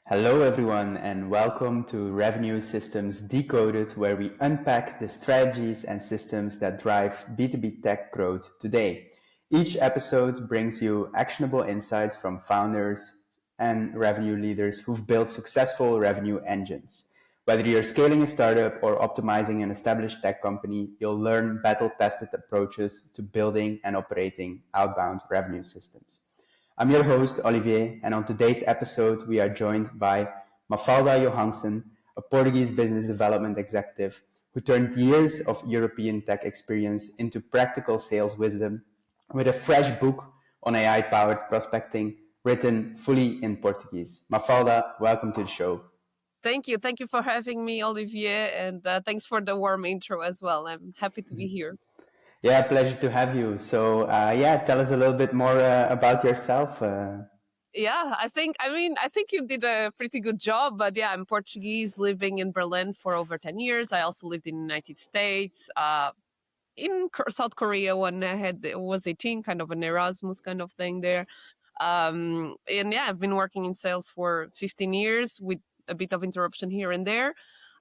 Hello, everyone, and welcome to Revenue Systems Decoded, where we unpack the strategies and systems that drive B2B tech growth today. Each episode brings you actionable insights from founders and revenue leaders who've built successful revenue engines. Whether you're scaling a startup or optimizing an established tech company, you'll learn battle-tested approaches to building and operating outbound revenue systems. I'm your host, Olivier, and on today's episode, we are joined by Mafalda Johanssen, a Portuguese business development executive who turned years of European tech experience into practical sales wisdom with a fresh book on AI-powered prospecting written fully in Portuguese. Mafalda, welcome to the show. Thank you. Thank you for having me, Olivier, and thanks for the warm intro as well. I'm happy to be here. Yeah, pleasure to have you. So, tell us a little bit more about yourself. Yeah, I think you did a pretty good job, but yeah, I'm Portuguese, living in Berlin for over 10 years. I also lived in the United States, in South Korea when I was 18, kind of an Erasmus kind of thing there. And yeah, I've been working in sales for 15 years with a bit of interruption here and there.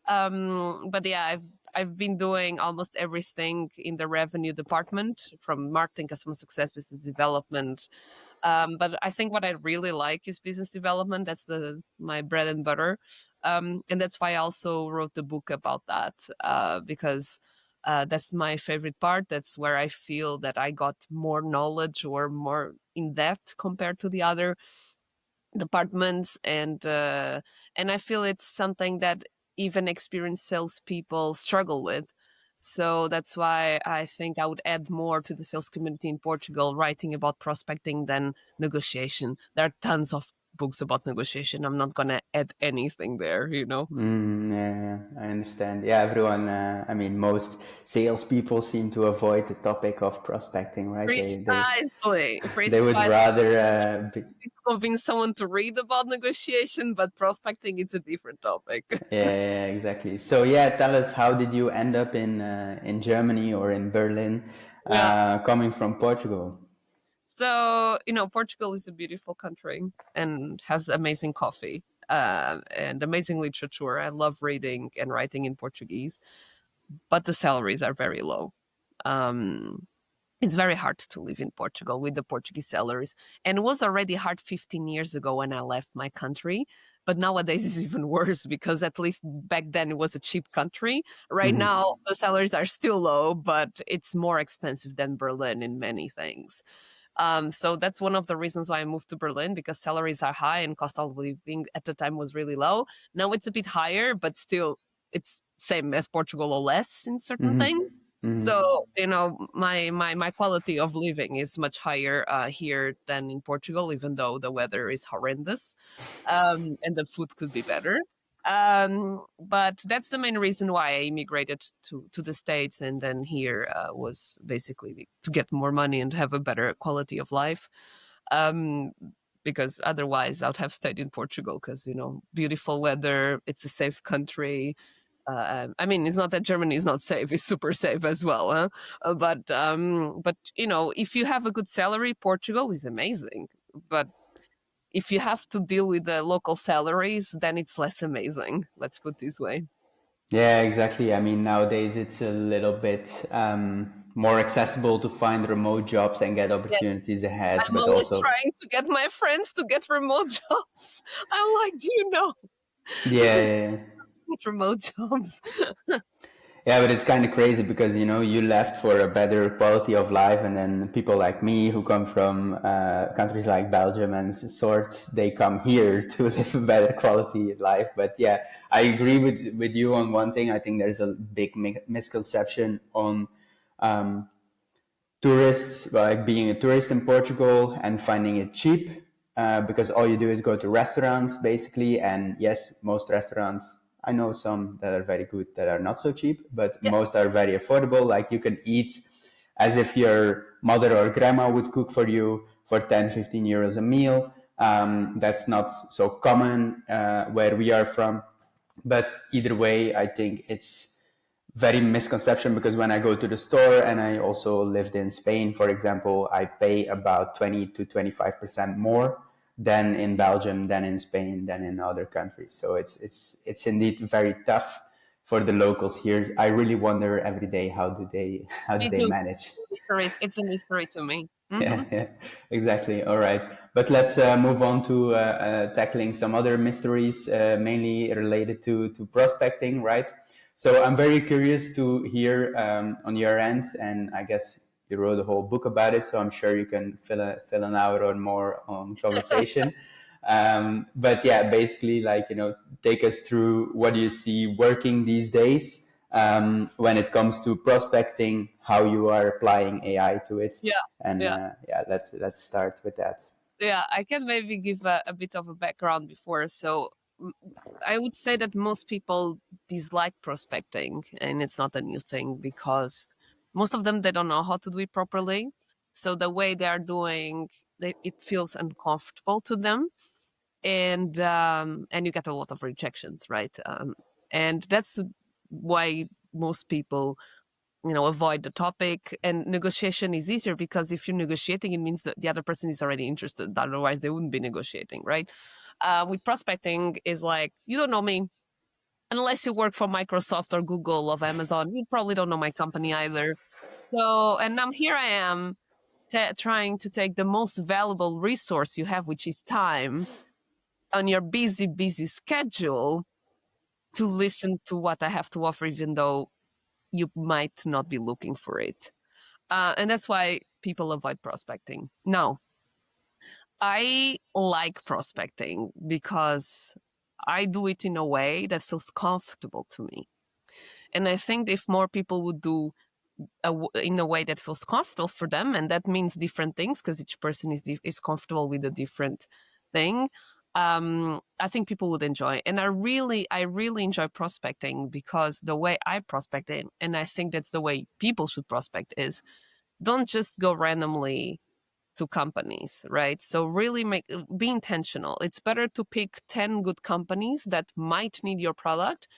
But yeah, I've been doing almost everything in the revenue department, from marketing, customer success, business development. But I think what I really like is business development. That's my bread and butter. And that's why I also wrote the book about that, because that's my favorite part. That's where I feel that I got more knowledge or more in depth compared to the other departments. And I feel it's something that even experienced salespeople struggle with. So that's why I think I would add more to the sales community in Portugal, writing about prospecting than negotiation. There are tons of books about negotiation. I'm not going to add anything there, Yeah, I understand. Yeah, everyone, most salespeople seem to avoid the topic of prospecting, right? Precisely. They would rather convince someone to read about negotiation, but prospecting is a different topic. Yeah, exactly. So yeah, tell us, how did you end up in Germany or in Berlin, coming from Portugal? So, Portugal is a beautiful country and has amazing coffee and amazing literature. I love reading and writing in Portuguese, but the salaries are very low. It's very hard to live in Portugal with the Portuguese salaries. And it was already hard 15 years ago when I left my country. But nowadays it's even worse, because at least back then it was a cheap country. Right now, the salaries are still low, but it's more expensive than Berlin in many things. So that's one of the reasons why I moved to Berlin, because salaries are high and cost of living at the time was really low. Now it's a bit higher, but still it's same as Portugal or less in certain things. So, my quality of living is much higher here than in Portugal, even though the weather is horrendous, and the food could be better. But that's the main reason why I immigrated to the States, and then here was basically to get more money and have a better quality of life. Because otherwise I would have stayed in Portugal, because, beautiful weather, it's a safe country. It's not that Germany is not safe; it's super safe as well. Huh? But if you have a good salary, Portugal is amazing. But if you have to deal with the local salaries, then it's less amazing. Let's put it this way. Yeah, exactly. Nowadays it's a little bit more accessible to find remote jobs and get opportunities ahead. I'm but always also trying to get my friends to get remote jobs. I'm like, yeah. get remote jobs. Yeah, but it's kind of crazy because, you left for a better quality of life, and then people like me who come from countries like Belgium and sorts, they come here to live a better quality of life. But yeah, I agree with you on one thing. I think there's a big misconception on tourists, like being a tourist in Portugal and finding it cheap, because all you do is go to restaurants, basically. And yes, most restaurants, I know some that are very good that are not so cheap, but most are very affordable. Like, you can eat as if your mother or grandma would cook for you for 10, 15 euros a meal. That's not so common where we are from. But either way, I think it's very misconception, because when I go to the store, and I also lived in Spain, for example, I pay about 20 to 25% more than in Belgium, than in Spain, than in other countries. So it's indeed very tough for the locals here. I really wonder every day how do Me they too. manage. It's a mystery to me. Yeah, yeah, exactly. All right. But let's move on to tackling some other mysteries, mainly related to prospecting, right? So I'm very curious to hear on your end, and I guess you wrote a whole book about it, so I'm sure you can fill an hour or more on conversation. But yeah, basically, like, take us through what you see working these days when it comes to prospecting, how you are applying AI to it. Yeah, And yeah. yeah, let's start with that. Yeah, I can maybe give a bit of a background before. So I would say that most people dislike prospecting, and it's not a new thing because most of them, they don't know how to do it properly. So the way they are doing, it feels uncomfortable to them, and you get a lot of rejections, right? And that's why most people avoid the topic. And negotiation is easier because if you're negotiating, it means that the other person is already interested. Otherwise they wouldn't be negotiating, right? With prospecting is like, you don't know me unless you work for Microsoft or Google or Amazon. You probably don't know my company either. So, and now here I am trying to take the most valuable resource you have, which is time, on your busy schedule, to listen to what I have to offer, even though you might not be looking for it. And that's why people avoid prospecting. Now, I like prospecting because I do it in a way that feels comfortable to me. And I think if more people would do in a way that feels comfortable for them, and that means different things because each person is comfortable with a different thing. I think people would enjoy, and I really enjoy prospecting because the way I prospect it, and I think that's the way people should prospect, is don't just go randomly to companies, right? So really be intentional. It's better to pick 10 good companies that might need your product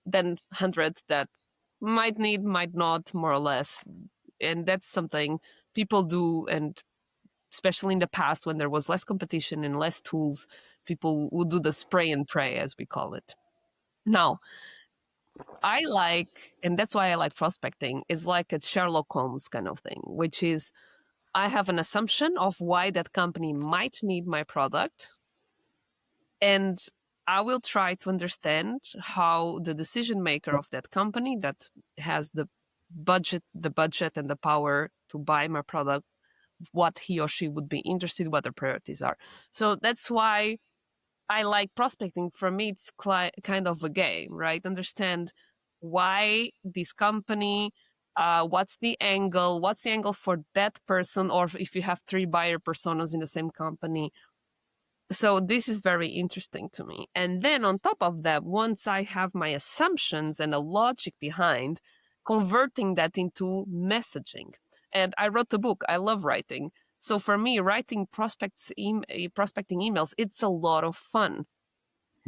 than 100 that might need, might not, more or less. And that's something people do. And especially in the past when there was less competition and less tools, people would do the spray and pray, as we call it. Now, I like, and that's why I like prospecting, is like a Sherlock Holmes kind of thing, which is I have an assumption of why that company might need my product, and I will try to understand how the decision maker of that company that has the budget and the power to buy my product, what he or she would be interested, what their priorities are. So that's why I like prospecting. For me, it's kind of a game, right? Understand why this company, what's the angle for that person, or if you have 3 buyer personas in the same company. So this is very interesting to me. And then on top of that, once I have my assumptions and a logic behind, converting that into messaging. And I wrote the book. I love writing. So for me, writing prospecting emails, it's a lot of fun.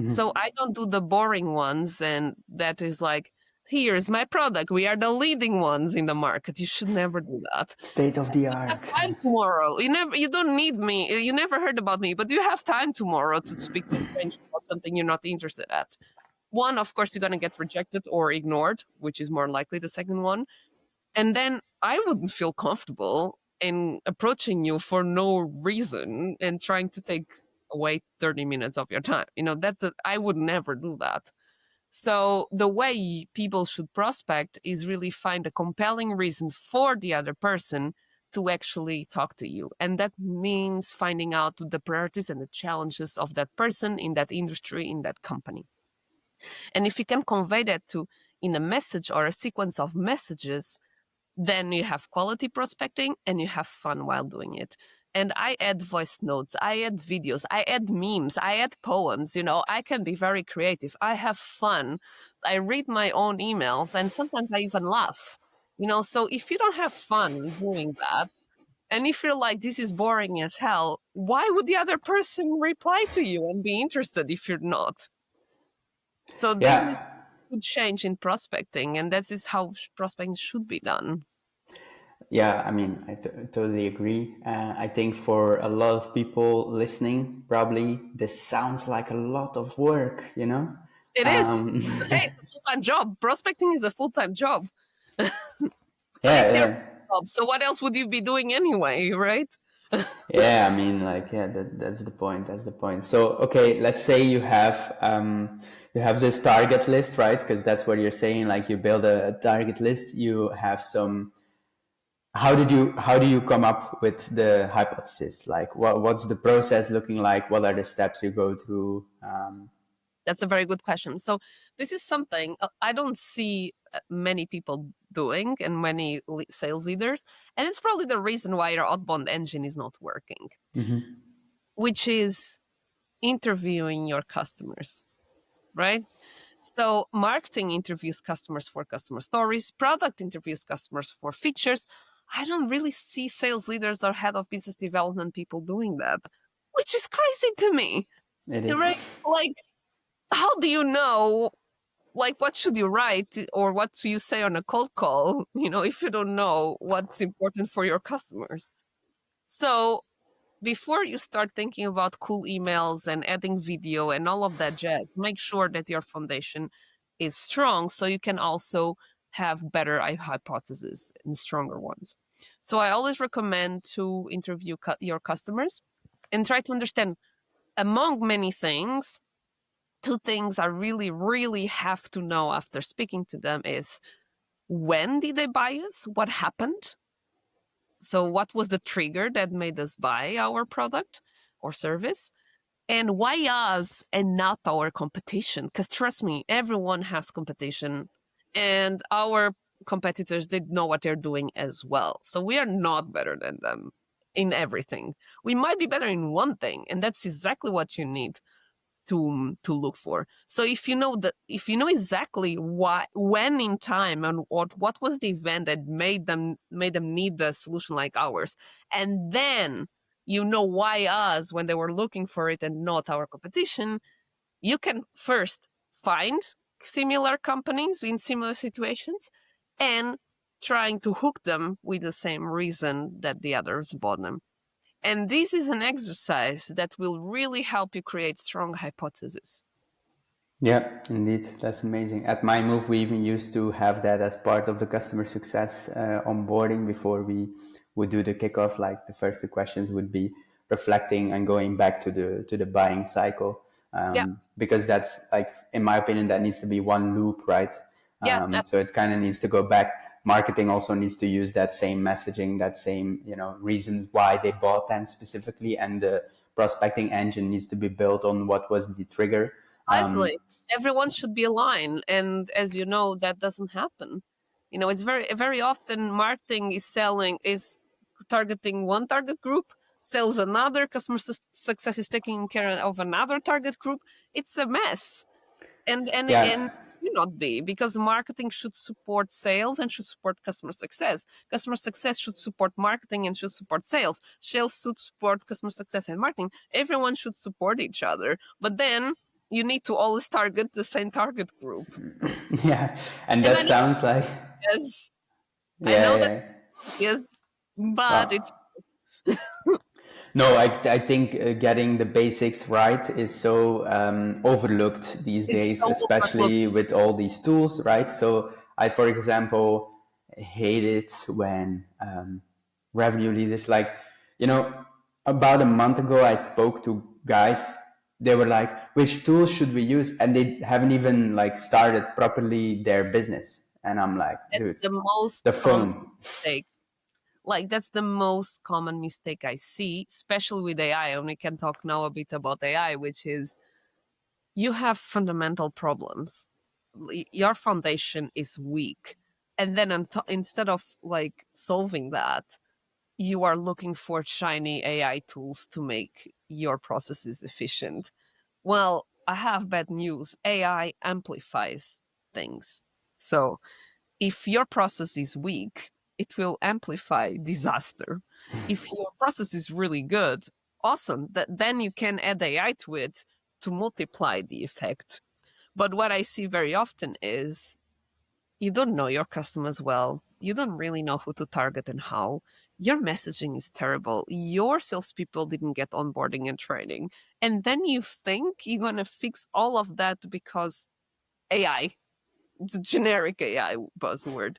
So I don't do the boring ones, and that is like, here's my product. We are the leading ones in the market. You should never do that. State of the You have art. time tomorrow. You don't need me. You never heard about me, but you have time tomorrow to speak to a stranger about something you're not interested at. One, of course, you're gonna get rejected or ignored, which is more likely the second one. And then I wouldn't feel comfortable in approaching you for no reason and trying to take away 30 minutes of your time. I would never do that. So the way people should prospect is really find a compelling reason for the other person to actually talk to you. And that means finding out the priorities and the challenges of that person in that industry, in that company. And if you can convey that in a message or a sequence of messages, then you have quality prospecting and you have fun while doing it. And I add voice notes, I add videos, I add memes, I add poems. I can be very creative. I have fun. I read my own emails and sometimes I even laugh. So if you don't have fun doing that, and if you're like, this is boring as hell, why would the other person reply to you and be interested if you're not? So this is Yeah, a good change in prospecting, and that is how prospecting should be done. Yeah, I mean, I totally agree. I think for a lot of people listening, probably this sounds like a lot of work, you know? It is. Um, But hey, it's a full-time job. Prospecting is a full-time job. But yeah, it's your yeah. job. So what else would you be doing anyway, right? Yeah, I mean, like, yeah, that's the point. That's the point. So, okay, let's say you have this target list, right? Because that's what you're saying. Like, you build a target list. You have some. How do you come up with the hypothesis? Like, what's the process looking like? What are the steps you go through? That's a very good question. So this is something I don't see many people doing and many sales leaders. And it's probably the reason why your outbound engine is not working, which is interviewing your customers, right? So marketing interviews customers for customer stories, product interviews customers for features. I don't really see sales leaders or head of business development people doing that, which is crazy to me. It is. Right? Like, how do you know, like, what should you write or what do you say on a cold call, if you don't know what's important for your customers? So before you start thinking about cool emails and adding video and all of that jazz, make sure that your foundation is strong so you can also have better hypotheses and stronger ones. So I always recommend to interview your customers and try to understand, among many things, two things I really, really have to know after speaking to them is, when did they buy us? What happened? So what was the trigger that made us buy our product or service? And why us and not our competition? Because trust me, everyone has competition, and our competitors did know what they're doing as well. So we are not better than them in everything. We might be better in one thing, and that's exactly what you need to look for. So if you know exactly why, when in time, and what was the event that made them need the solution like ours, and then you know why us when they were looking for it and not our competition, you can first find similar companies in similar situations and trying to hook them with the same reason that the others bought them. And this is an exercise that will really help you create strong hypotheses. Yeah, indeed. That's amazing. At my move, we even used to have that as part of the customer success onboarding before we would do the kickoff. Like the first two questions would be reflecting and going back to the buying cycle. Yeah, Because that's like, in my opinion, that needs to be one loop, right? yeah, So absolutely. it kind of needs to go back. Marketing also needs to use that same messaging, that same, reasons why they bought them specifically. And the prospecting engine needs to be built on what was the trigger. Precisely. Everyone should be aligned. And as you know, that doesn't happen. It's very often marketing is targeting one target group, sells another, customer success is taking care of another target group. It's a mess. And Yeah. not be, because marketing should support sales and should support customer success. Customer success should support marketing and should support sales. Sales should support customer success and marketing. Everyone should support each other, but then you need to always target the same target group. Yeah. And And that I know, sounds like, yes, I yeah, know yeah. that's yes, but it's Well, no, I think getting the basics right is so overlooked these it's days, so overlooked. especially with all these tools, right? So I, for example, hate it when revenue leaders, like, about a month ago, I spoke to guys. They were like, which tools should we use? And they haven't even like started properly their business. And I'm like, That's dude, the most the common phone. mistake. Like, that's the most common mistake I see, especially with AI. And we can talk now a bit about AI, which is, you have fundamental problems. Your foundation is weak. And then instead of like solving that, you are looking for shiny AI tools to make your processes efficient. Well, I have bad news. AI amplifies things. So if your process is weak, it will amplify disaster. If your process is really good, awesome. Then you can add AI to it to multiply the effect. But what I see very often is, you don't know your customers well. you don't really know who to target and how. Your messaging is terrible. Your salespeople didn't get onboarding and training. And then you think you're going to fix all of that because AI, it's a generic AI buzzword.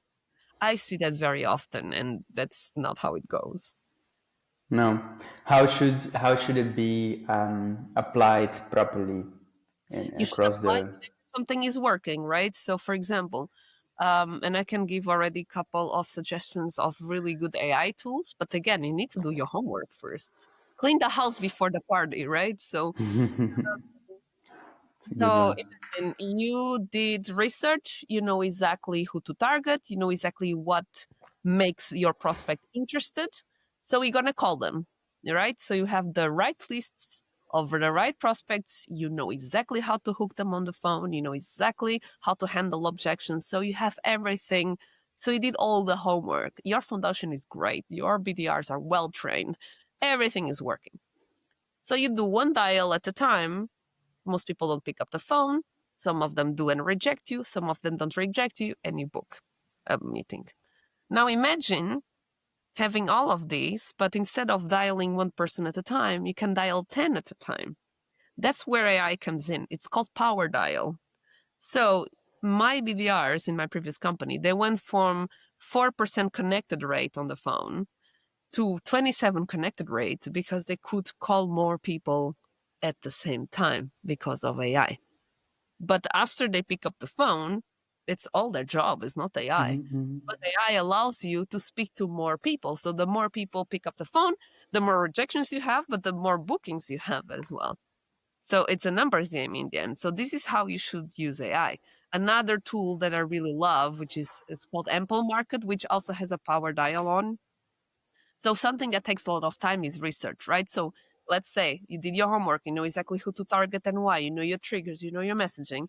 I see that very often, and that's not how it goes. No. How should it be applied properly You should across apply the? it if something is working, right? So, for example, and I can give already a couple of suggestions of really good AI tools, but again, you need to do your homework first. Clean the house before the party, right? So, It's a good one. imagine you did research, you know exactly who to target, you know exactly what makes your prospect interested. So you're going to call them, right? So you have the right lists of the right prospects. You know exactly how to hook them on the phone. You know exactly how to handle objections. So you have everything. So you did all the homework. Your foundation is great. Your BDRs are well trained. Everything is working. So you do one dial at a time. Most people don't pick up the phone. Some of them do and reject you. Some of them don't reject you, and you book a meeting. Now imagine having all of these, but instead of dialing one person at a time, you can dial 10 at a time. That's where AI comes in. It's called power dial. So my BDRs in my previous company, they went from 4% connected rate on the phone to 27 connected rate because they could call more people at the same time because of AI. But after they pick up the phone, it's all their job, it's not AI. Mm-hmm. But AI allows you to speak to more people. So the more people pick up the phone, the more rejections you have, but the more bookings you have as well. So it's a numbers game in the end. So this is how you should use AI. Another tool that I really love, which is it's called Ample Market, which also has a power dial on. So something that takes a lot of time is research, right? So let's say you did your homework, you know exactly who to target and why, you know your triggers, you know your messaging.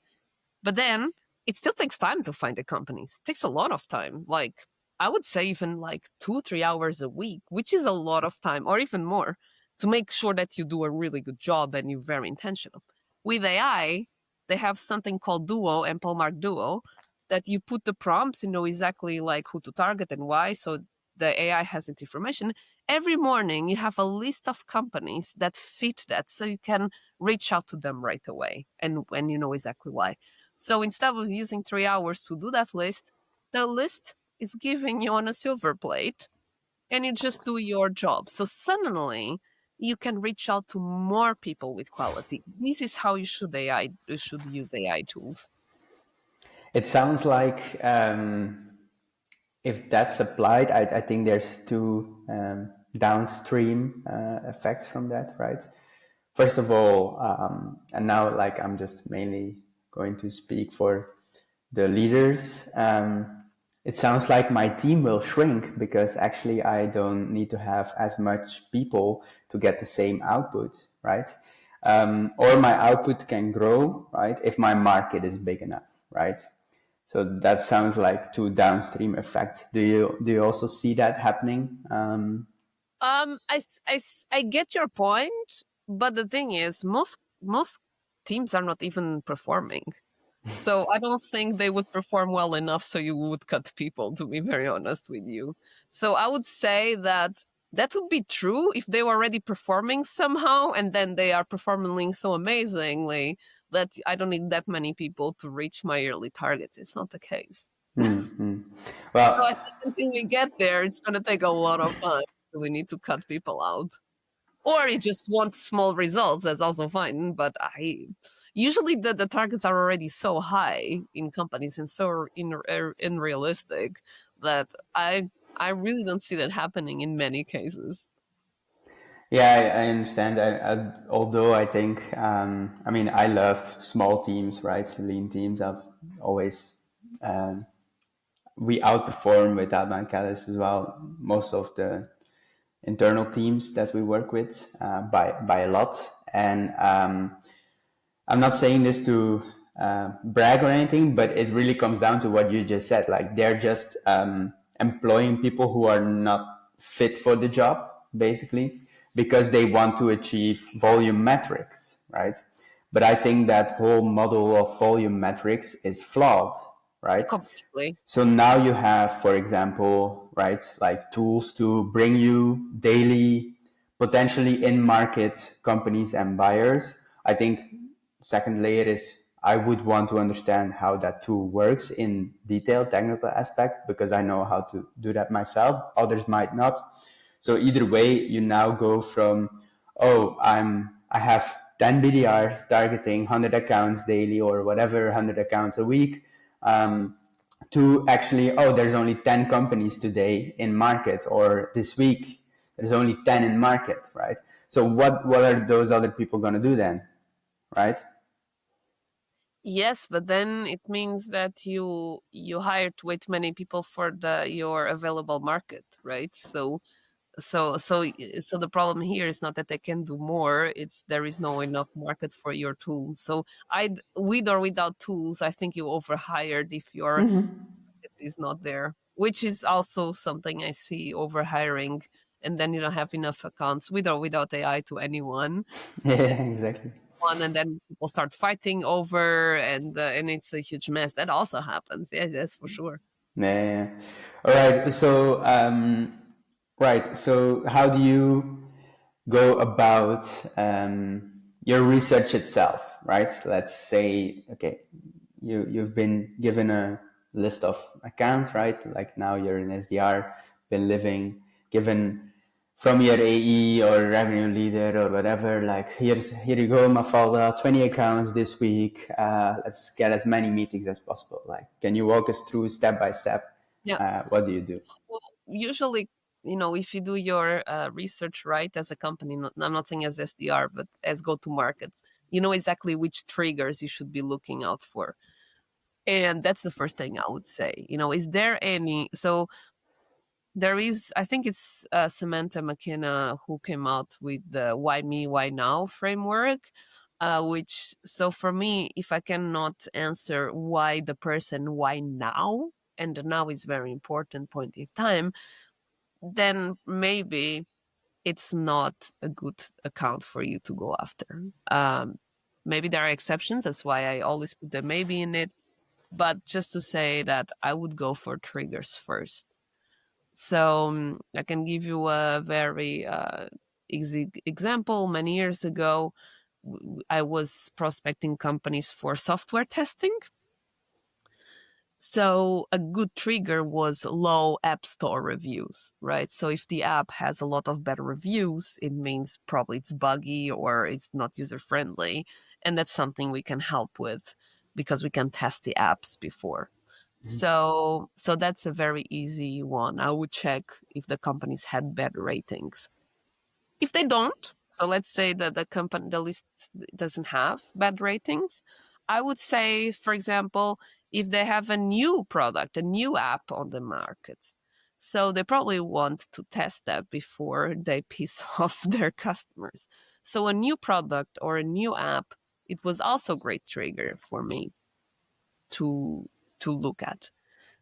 But then it still takes time to find the companies. It takes a lot of time. Like I would say even like 2-3 hours a week, which is a lot of time or even more to make sure that you do a really good job and you're very intentional. With AI, they have something called Duo and Polmark Duo that you put the prompts, you know exactly like who to target and why. So the AI has that information. Every morning you have a list of companies that fit that so you can reach out to them right away and when you know exactly why. So instead of using 3 hours to do that list, the list is giving you on a silver plate and you just do your job. So suddenly you can reach out to more people with quality. This is how you should use AI tools. It sounds like if that's applied, I think there's two downstream effects from that, right? First of all, and now like I'm just mainly going to speak for the leaders. It sounds like my team will shrink because actually I don't need to have as much people to get the same output, right? Or my output can grow, right? If my market is big enough, right? So that sounds like two downstream effects. Do you also see that happening? I get your point, but the thing is, most teams are not even performing. So I don't think they would perform well enough so you would cut people, to be very honest with you. So I would say that that would be true if they were already performing somehow and then they are performing so amazingly that I don't need that many people to reach my yearly targets. It's not the case. Mm-hmm. So I Well, think until we get there, it's going to take a lot of time. We need to cut people out. Or you just want small results, that's also fine. But I usually the targets are already so high in companies and so unrealistic that I really don't see that happening in many cases. yeah, I understand. Although I think, I mean, I love small teams, right? Lean teams. I've always, we outperform with outbound catalysts as well. Most of the internal teams that we work with by a lot. And I'm not saying this to brag or anything, but it really comes down to what you just said. Like they're just employing people who are not fit for the job, basically, because they want to achieve volume metrics, right? But I think that whole model of volume metrics is flawed, right? Completely. So now you have, for example, right, like tools to bring you daily, potentially in market companies and buyers. I think second layer is I would want to understand how that tool works in detail, technical aspect, because I know how to do that myself. Others might not. So either way, you now go from, oh, I have 10 BDRs targeting 100 accounts daily or whatever, 100 accounts a week. To actually, oh, there's only 10 companies today in market, or this week there's only 10 in market, right? So what are those other people going to do then, right? Yes, but then it means that you hired way too many people for your available market, right? So the problem here is not that they can do more, it's there is no enough market for your tools. So with or without tools, I think you overhired if your market is not there, which is also something I see, overhiring, and then you don't have enough accounts with or without AI to anyone. Yeah, exactly. And then people start fighting over, and it's a huge mess. That also happens. Yes, for sure. Yeah. All right. So, right. So, how do you go about your research itself? Right. Let's say, okay, you've been given a list of accounts, right? Like now you're in SDR, been living, given from your AE or revenue leader or whatever, like here you go, Mafalda, 20 accounts this week. Let's get as many meetings as possible. Like, can you walk us through step by step? Yeah. What do you do? Well, usually, if you do your research right as a company, I'm not saying as SDR, but as go-to markets, you know exactly which triggers you should be looking out for. And that's the first thing I would say. Is there any? So there is, I think it's Samantha McKenna who came out with the "Why Me, Why Now" framework. Which, so for me, if I cannot answer why the person, why now, and the now is very important point in time, then maybe it's not a good account for you to go after. Maybe there are exceptions. That's why I always put the maybe in it. But just to say that I would go for triggers first. So I can give you a very easy example. Many years ago, I was prospecting companies for software testing. So a good trigger was low app store reviews, right? So if the app has a lot of bad reviews, it means probably it's buggy or it's not user friendly. And that's something we can help with because we can test the apps before. So that's a very easy one. I would check if the companies had bad ratings. If they don't, so let's say that the list doesn't have bad ratings, I would say, for example, if they have a new product, a new app on the market, so they probably want to test that before they piss off their customers. So a new product or a new app, it was also a great trigger for me to look at.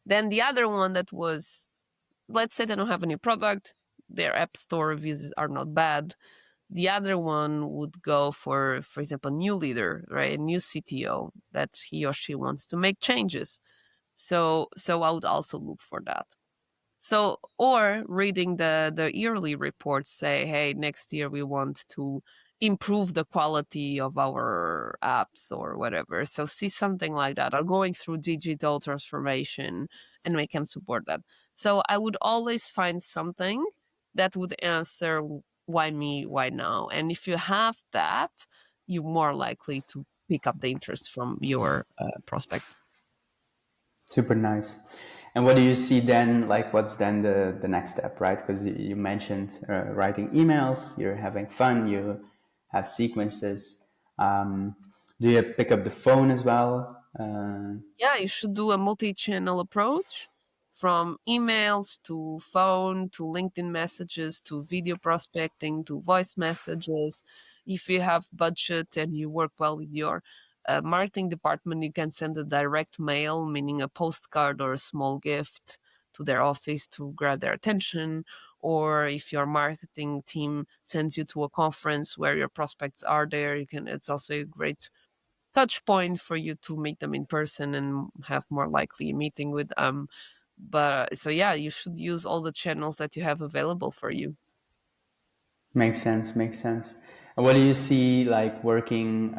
Then the other one that was, let's say they don't have a new product, their app store reviews are not bad. The other one would go for example, new leader, right? A new CTO that he or she wants to make changes. So I would also look for that. So, or reading the yearly reports say, hey, next year we want to improve the quality of our apps or whatever. So see something like that, or going through digital transformation, and we can support that. So I would always find something that would answer why me, why now. And if you have that, you're more likely to pick up the interest from your prospect. Super nice. And what do you see then? Like, what's then the next step, right? Because you mentioned writing emails, you're having fun, you have sequences. Do you pick up the phone as well? Yeah, you should do a multi-channel approach, from emails to phone to LinkedIn messages to video prospecting to voice messages. If you have budget and you work well with your marketing department, you can send a direct mail, meaning a postcard or a small gift to their office to grab their attention. Or if your marketing team sends you to a conference where your prospects are there, it's also a great touch point for you to meet them in person and have more likely a meeting with them. But so yeah, you should use all the channels that you have available for you. Makes sense. Makes sense. And what do you see like working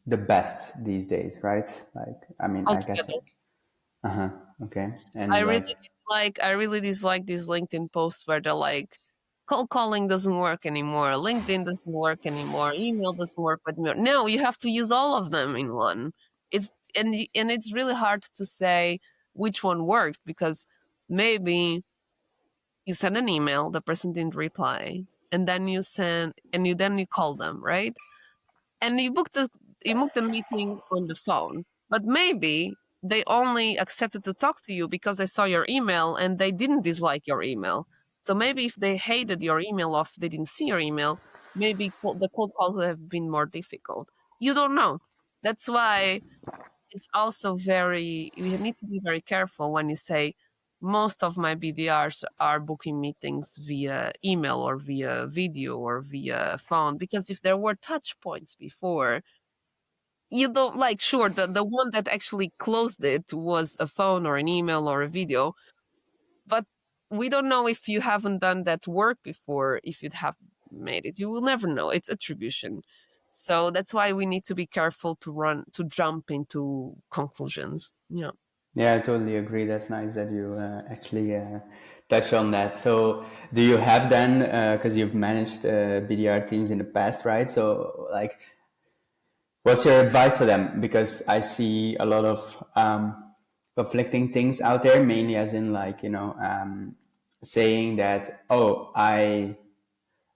the best these days? Right? Like, I mean, I guess. Altogether, Uh huh. Okay. I And really like, I really dislike these LinkedIn posts where they're like, cold calling doesn't work anymore, LinkedIn doesn't work anymore, email doesn't work anymore. No, you have to use all of them in one. It's and it's really hard to say which one worked, because maybe you send an email, the person didn't reply, and then you call them, right? And you booked the meeting on the phone, but maybe they only accepted to talk to you because they saw your email and they didn't dislike your email. So maybe if they hated your email or if they didn't see your email, maybe the cold call would have been more difficult. You don't know. That's why it's also you need to be very careful when you say most of my BDRs are booking meetings via email or via video or via phone, because if there were touch points before, you don't like, sure, the one that actually closed it was a phone or an email or a video, but we don't know if you haven't done that work before. If you'd have made it, you will never know. It's attribution. So that's why we need to be careful to jump into conclusions. Yeah. yeah, I totally agree. That's nice that you actually touch on that. So, do you have then, because you've managed BDR teams in the past, right? So, like, what's your advice for them? Because I see a lot of conflicting things out there, mainly as in like, saying that, oh, I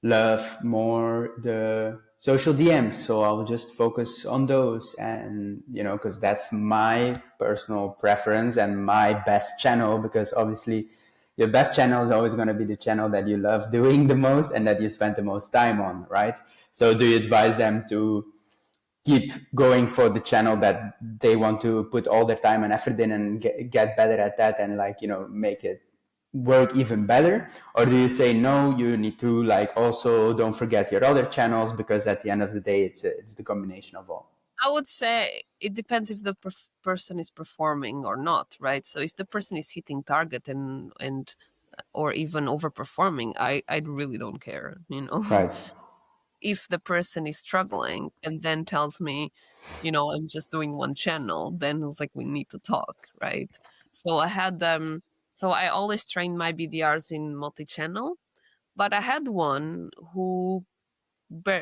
love more the social DMs, so I'll just focus on those. And, because that's my personal preference and my best channel, because obviously your best channel is always going to be the channel that you love doing the most and that you spend the most time on, right? So do you advise them to keep going for the channel that they want to put all their time and effort in and get better at that and like, make it work even better? Or do you say, no, you need to like also don't forget your other channels, because at the end of the day, it's the combination of all? I would say it depends if the person is performing or not, right? So if the person is hitting target and or even overperforming, I really don't care, you know. Right. If the person is struggling and then tells me, I'm just doing one channel, then it's like we need to talk, right? So I always train my BDRs in multi-channel, but I had one who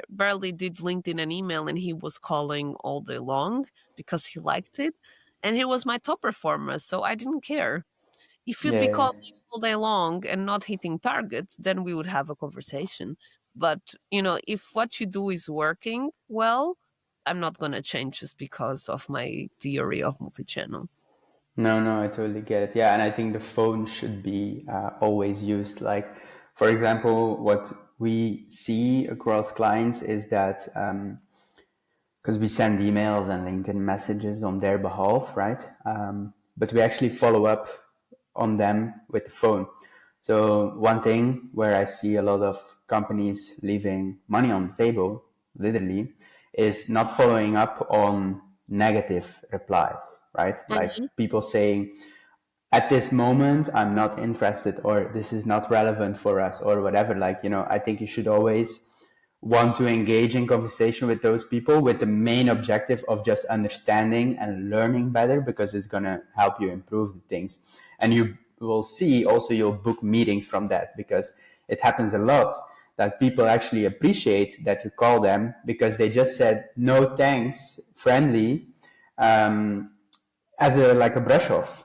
barely did LinkedIn and email, and he was calling all day long because he liked it, and he was my top performer, so I didn't care. If you'd be Yeah. calling all day long and not hitting targets, then we would have a conversation. But, if what you do is working well, I'm not going to change just because of my theory of multi-channel. No, no, I totally get it. Yeah, and I think the phone should be always used. Like, for example, what we see across clients is that because we send emails and LinkedIn messages on their behalf, right? But we actually follow up on them with the phone. So one thing where I see a lot of companies leaving money on the table, literally, is not following up on negative replies, right? Like Mhm. people saying, at this moment, I'm not interested, or this is not relevant for us, or whatever. Like, I think you should always want to engage in conversation with those people with the main objective of just understanding and learning better, because it's going to help you improve the things. And you will see also you'll book meetings from that, because it happens a lot that people actually appreciate that you call them because they just said no thanks friendly, as a like a brush off.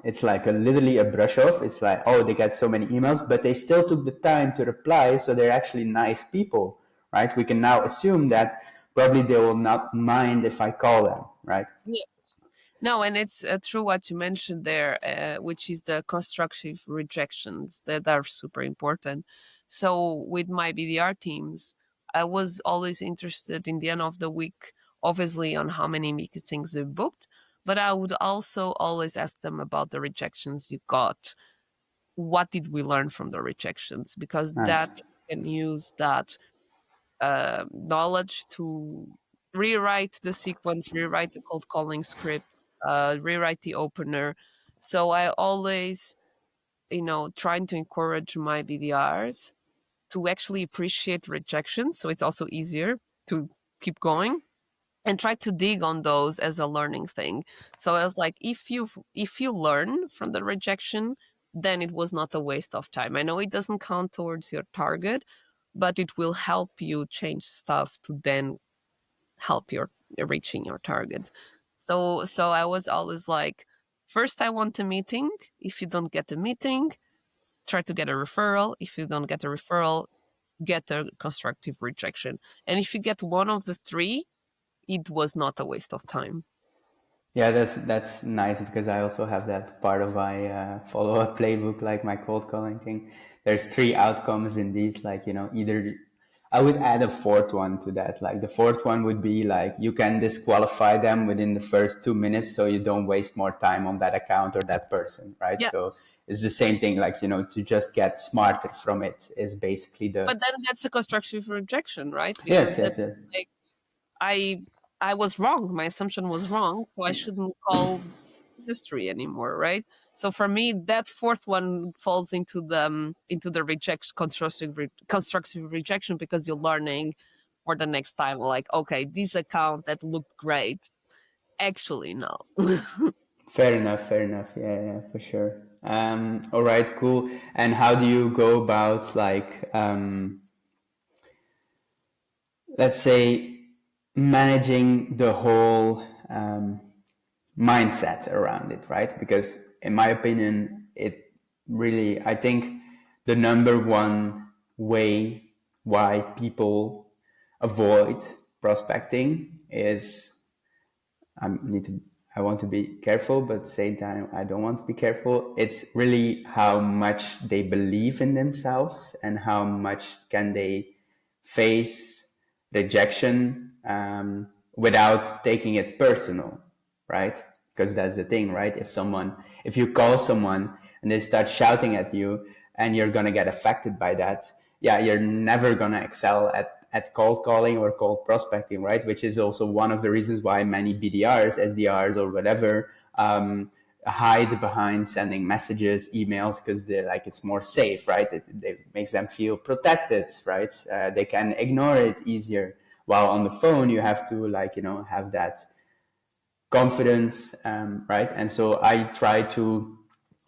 It's like literally a brush off. It's like, oh, they get so many emails, but they still took the time to reply, so they're actually nice people, right? We can now assume that probably they will not mind if I call them, right? Yeah. No, and it's true what you mentioned there, which is the constructive rejections that are super important. So with my BDR teams, I was always interested in the end of the week, obviously, on how many meetings they booked, but I would also always ask them about the rejections you got. What did we learn from the rejections? Because Nice. that can use that knowledge to rewrite the sequence, rewrite the cold calling script, rewrite the opener. So I always, trying to encourage my BDRs to actually appreciate rejection. So it's also easier to keep going and try to dig on those as a learning thing. So I was like, if you learn from the rejection, then it was not a waste of time. I know it doesn't count towards your target, but it will help you change stuff to then help your reaching your target. So I was always like, first I want a meeting. If you don't get a meeting, try to get a referral. If you don't get a referral, get a constructive rejection. And if you get one of the three, it was not a waste of time. Yeah, that's nice because I also have that part of my follow-up playbook, like my cold calling thing. There's three outcomes indeed, like, either I would add a fourth one to that. Like the fourth one would be like you can disqualify them within the first 2 minutes so you don't waste more time on that account or that person, right? Yeah. So it's the same thing, like, to just get smarter from it is basically the. But then that's a constructive rejection, right? Yes, Because yes, that's yes. like I was wrong. My assumption was wrong, so I shouldn't call industry anymore, right? So for me, that fourth one falls into the reject constructive rejection because you're learning for the next time. Like, okay, this account that looked great, actually no. Fair enough, fair enough. Yeah, yeah, for sure. All right, cool. And how do you go about like let's say managing the whole mindset around it, right? Because in my opinion, it really, I think the number one way why people avoid prospecting is I want to be careful, but at the same time I don't want to be careful. It's really how much they believe in themselves and how much can they face rejection without taking it personal, right? Because that's the thing, right? If you call someone and they start shouting at you and you're gonna get affected by that, yeah, you're never gonna excel at cold calling or cold prospecting, right? Which is also one of the reasons why many BDRs, SDRs, or whatever hide behind sending messages, emails, because they're like it's more safe, right? It makes them feel protected, right? They can ignore it easier. While on the phone, you have to have that confidence, right? And so I try to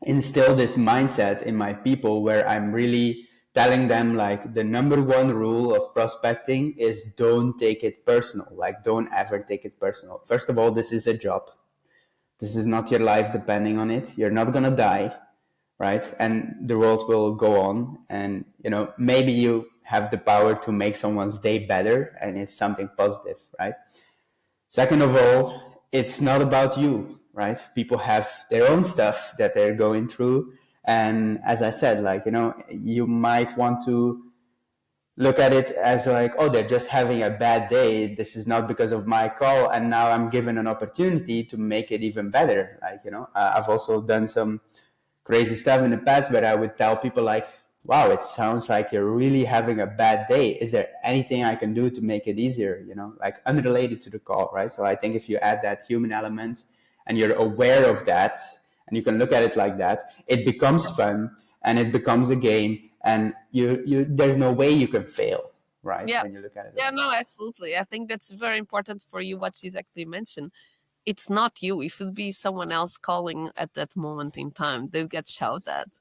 instill this mindset in my people where I'm really telling them like the number one rule of prospecting is don't take it personal. Like don't ever take it personal. First of all, this is a job. This is not your life depending on it. You're not going to die, right? And the world will go on. And, maybe you have the power to make someone's day better and it's something positive, right? Second of all, it's not about you, right? People have their own stuff that they're going through. And as I said, you might want to look at it as like, oh, they're just having a bad day. This is not because of my call. And now I'm given an opportunity to make it even better. I've also done some crazy stuff in the past, but I would tell people like, wow, it sounds like you're really having a bad day. Is there anything I can do to make it easier? Like unrelated to the call, right? So I think if you add that human element and you're aware of that and you can look at it like that, it becomes fun and it becomes a game and there's no way you can fail, right? Yeah. When you look at it Yeah, like no, that. absolutely. I think that's very important for you what she's actually mentioned. It's not you. If it would be someone else calling at that moment in time, they'll get shouted at.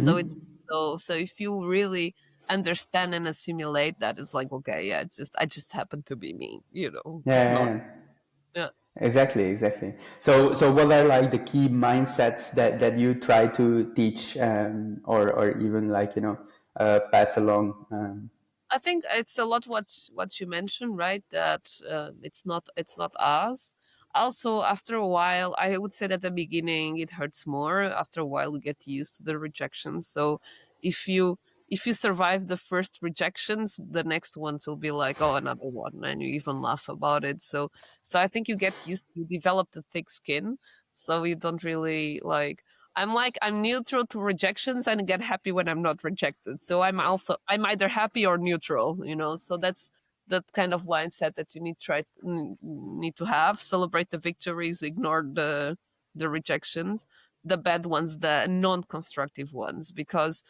So it's so if you really understand and assimilate that, it's like, okay, yeah, I just happen to be me, Yeah, It's yeah, not. yeah. Yeah. Exactly, exactly. So what are like the key mindsets that you try to teach, or even pass along? I think it's a lot what you mentioned, right? That it's not us. Also, after a while, I would say that at the beginning it hurts more. After a while, you get used to the rejections. So if you if you survive the first rejections, the next ones will be like, oh, another one, and you even laugh about it. So I think you get used, you develop the thick skin, so you don't really like. I'm neutral to rejections and get happy when I'm not rejected. So I'm either happy or neutral, So that kind of mindset that you need to have. Celebrate the victories, ignore the rejections, the bad ones, the non-constructive ones, because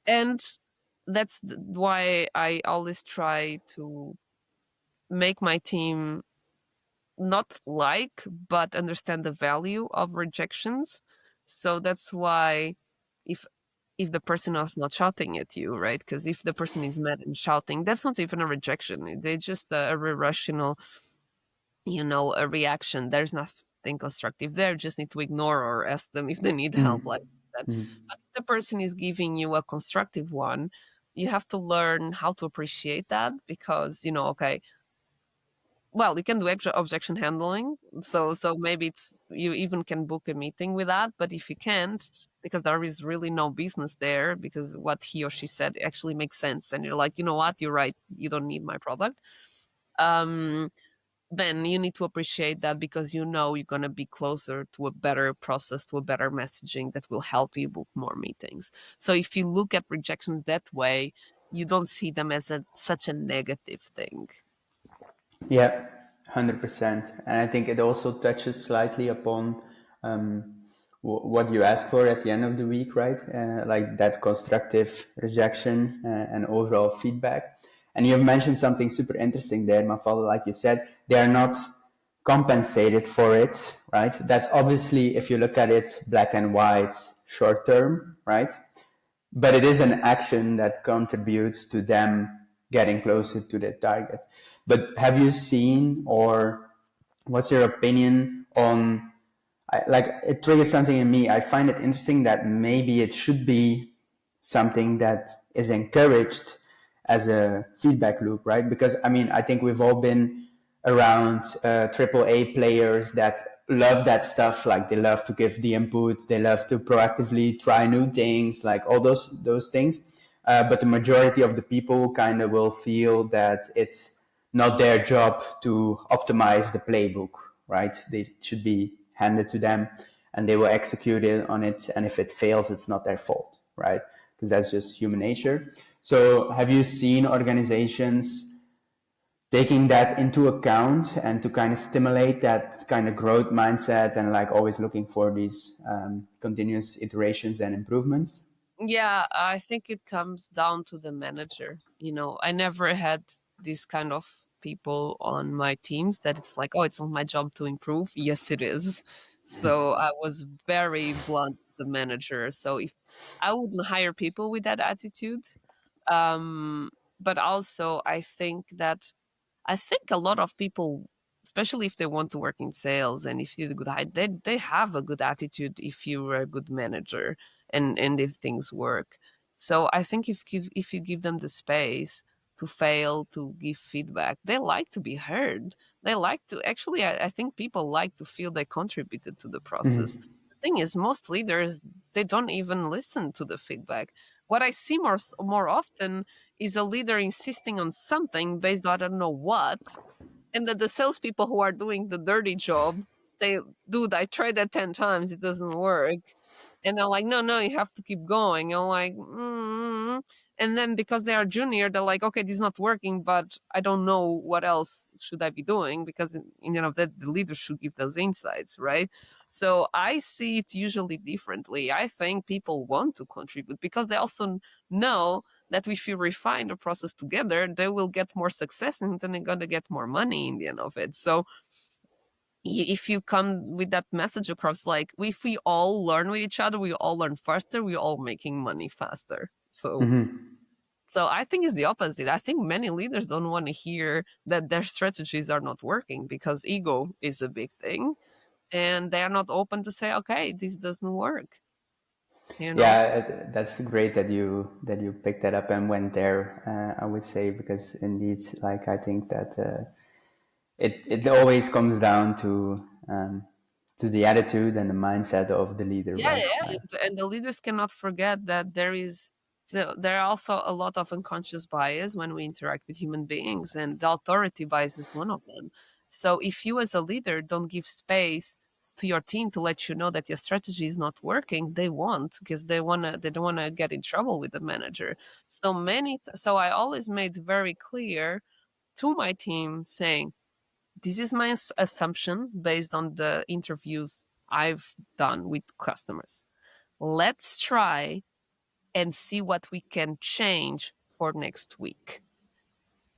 and that's why I always try to make my team not like but understand the value of rejections. So that's why if if the person is not shouting at you, right? Because if the person is mad and shouting, that's not even a rejection. They just a irrational, a reaction. There's nothing constructive there. Just need to ignore or ask them if they need help, like that. But if the person is giving you a constructive one, you have to learn how to appreciate that, because okay, well, you can do extra objection handling. So maybe it's you even can book a meeting with that. But if you can't, because there is really no business there, because what he or she said actually makes sense, and you're like, you know what, you're right, you don't need my product. Um, then you need to appreciate that, because you're going to be closer to a better process, to a better messaging that will help you book more meetings. So if you look at rejections that way, you don't see them as such a negative thing. Yeah, 100%. And I think it also touches slightly upon what you ask for at the end of the week, right? Like that constructive rejection and overall feedback. And you've mentioned something super interesting there, Mafalda. Like you said, they are not compensated for it, right? That's obviously, if you look at it black and white, short term, right? But it is an action that contributes to them getting closer to their target. But have you seen, or what's your opinion on, like, it triggers something in me. I find it interesting that maybe it should be something that is encouraged as a feedback loop, right? Because I mean, I think we've all been around AAA players that love that stuff. Like they love to give the input, they love to proactively try new things, like all those things. But the majority of the people kind of will feel that it's not their job to optimize the playbook, right? They should be handed to them and they will execute it on it. And if it fails, it's not their fault, right? Because that's just human nature. So have you seen organizations taking that into account and to kind of stimulate that kind of growth mindset and like always looking for these continuous iterations and improvements? Yeah, I think it comes down to the manager. I never had this kind of people on my teams that it's like, oh, it's not my job to improve. Yes, it is. So I was very blunt as a manager. So if I wouldn't hire people with that attitude, um, but also I think a lot of people, especially if they want to work in sales and if you're a good they have a good attitude if you're a good manager and if things work. So I think if you give them the space to fail, to give feedback, they like to be heard. They like to actually. I think people like to feel they contributed to the process. The thing is, most leaders, they don't even listen to the feedback. What I see more often is a leader insisting on something based on I don't know what, and that the salespeople who are doing the dirty job say, "Dude, I tried that 10 times, it doesn't work." And they're like, "No, no, you have to keep going." I'm like, and then because they are junior, they're like, "Okay, this is not working, but I don't know what else should I be doing," because the leader should give those insights, right? So I see it usually differently. I think people want to contribute because they also know that if you refine the process together, they will get more success and then they're going to get more money in the end of it. So if you come with that message across, like if we all learn with each other, we all learn faster, we all making money faster. So I think it's the opposite. I think many leaders don't want to hear that their strategies are not working because ego is a big thing and they are not open to say, okay, this doesn't work. Yeah, that's great that you picked that up and went there. I would say because indeed, like I think that it always comes down to the attitude and the mindset of the leader, Yeah, right? yeah, and the leaders cannot forget that there are also a lot of unconscious bias when we interact with human beings, and the authority bias is one of them. So if you as a leader don't give space to your team to let you know that your strategy is not working, they won't because they don't wanna get in trouble with the manager. So I always made very clear to my team saying, this is my assumption based on the interviews I've done with customers. Let's try and see what we can change for next week.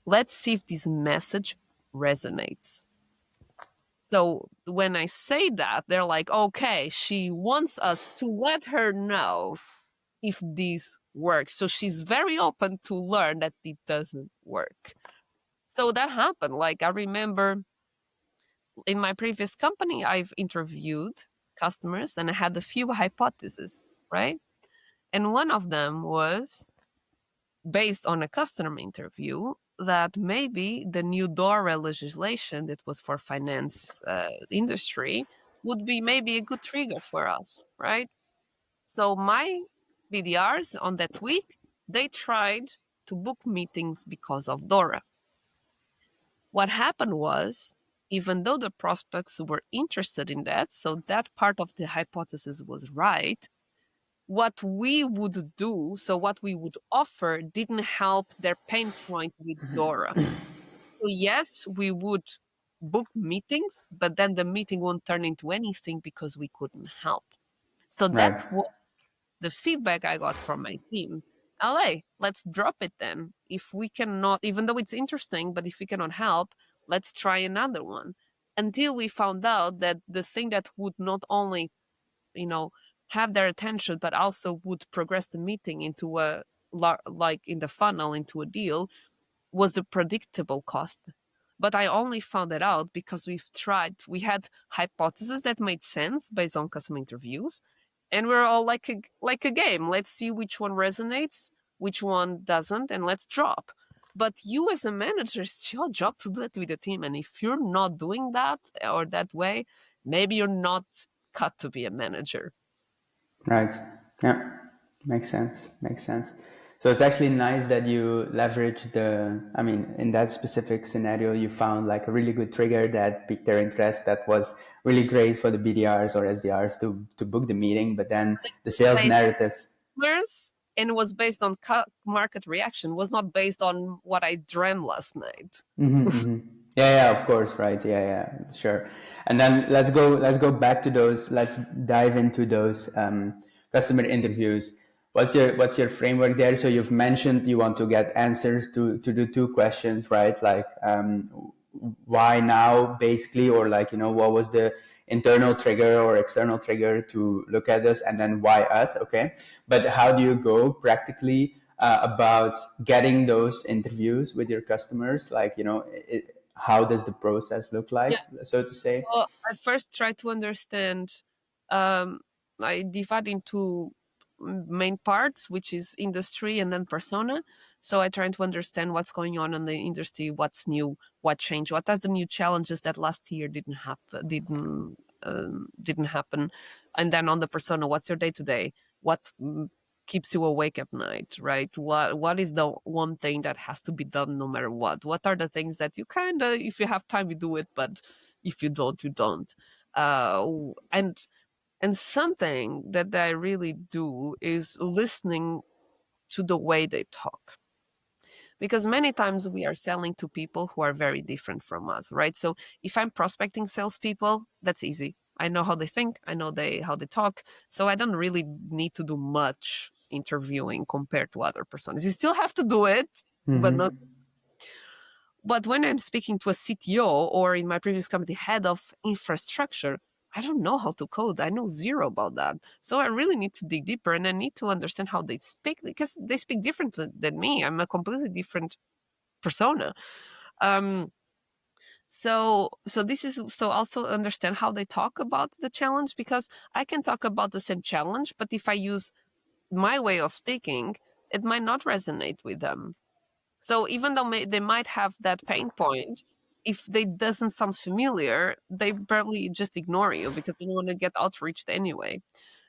Let's see if this message resonates. So when I say that, they're like, okay, she wants us to let her know if this works. So she's very open to learn that it doesn't work. So that happened. Like I remember in my previous company, I've interviewed customers and I had a few hypotheses, right? And one of them was based on a customer interview that maybe the new DORA legislation that was for finance industry would be maybe a good trigger for us, right? So my BDRs on that week, they tried to book meetings because of DORA. What happened was, even though the prospects were interested in that, so that part of the hypothesis was right, what we would do, so what we would offer, didn't help their pain point with DORA. So yes, we would book meetings, but then the meeting won't turn into anything because we couldn't help. So Right. that's what the feedback I got from my team. LA, let's drop it then. If we cannot, even though it's interesting, but if we cannot help, let's try another one. Until we found out that the thing that would not only, you know, have their attention, but also would progress the meeting into a, like in the funnel, into a deal, was the predictable cost. But I only found it out because we had hypotheses that made sense based on customer interviews. And we're all like a game. Let's see which one resonates, which one doesn't, and let's drop. But you as a manager, it's your job to do that with the team. And if you're not doing that or that way, maybe you're not cut to be a manager. Right. Yeah. Makes sense. Makes sense. So it's actually nice that you leverage in that specific scenario, you found like a really good trigger that piqued their interest. That was really great for the BDRs or SDRs to book the meeting. But then the sales narrative. And was based on market reaction, was not based on what I dreamt last night. Mm-hmm, mm-hmm. Yeah, of course, right. Yeah, sure. And then let's go back to those. Let's dive into those customer interviews. What's your framework there? So you've mentioned you want to get answers to the two questions, right? Like why now, basically, or like what was the internal trigger or external trigger to look at this, and then why us? Okay, but how do you go practically about getting those interviews with your customers? Like, how does the process look like, so to say? Well, I first try to understand. I divide into main parts, which is industry and then persona. So I try to understand what's going on in the industry, what's new, what changed, what are the new challenges that last year didn't happen, and then on the persona, what's your day to day, what keeps you awake at night, right? What is the one thing that has to be done no matter what? What are the things that you kind of, if you have time, you do it, but if you don't, you don't. And something that I really do is listening to the way they talk. Because many times we are selling to people who are very different from us, right? So if I'm prospecting salespeople, that's easy. I know how they think, I know how they talk. So I don't really need to do much interviewing compared to other personas. You still have to do it, but not. But when I'm speaking to a CTO or in my previous company, head of infrastructure, I don't know how to code. I know zero about that. So I really need to dig deeper and I need to understand how they speak because they speak differently than me. I'm a completely different persona. So this is so also understand how they talk about the challenge, because I can talk about the same challenge, but if I use my way of speaking, it might not resonate with them. So even though they might have that pain point, if they doesn't sound familiar, they probably just ignore you because they don't want to get outreached anyway.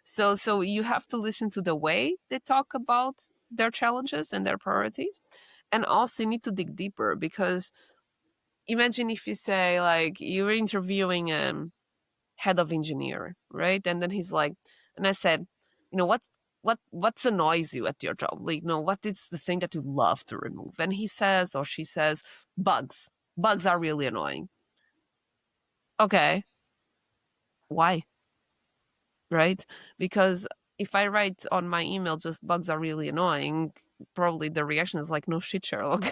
So you have to listen to the way they talk about their challenges and their priorities, and also you need to dig deeper, because imagine if you say, like, you're interviewing head of engineer, right? And then he's like, and I said, what what annoys you at your job? Like, what is the thing that you love to remove? And he says, or she says, bugs. Bugs are really annoying. Okay, why? Right? Because if I write on my email just bugs are really annoying, probably the reaction is like, no shit, Sherlock.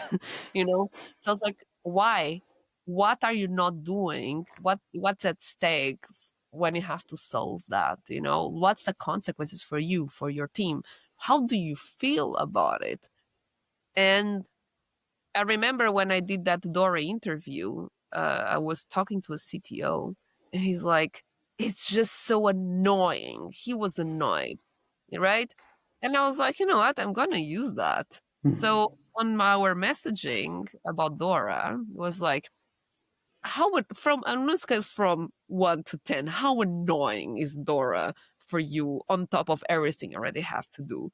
So it's like, why? What are you not doing? What's at stake when you have to solve that? What's the consequences for you, for your team? How do you feel about it? And I remember when I did that Dora interview, I was talking to a CTO, and he's like, it's just so annoying. He was annoyed, right? And I was like, you know what? I'm going to use that. So on our messaging about Dora was like, on a scale from 1 to 10, how annoying is Dora for you on top of everything you already have to do?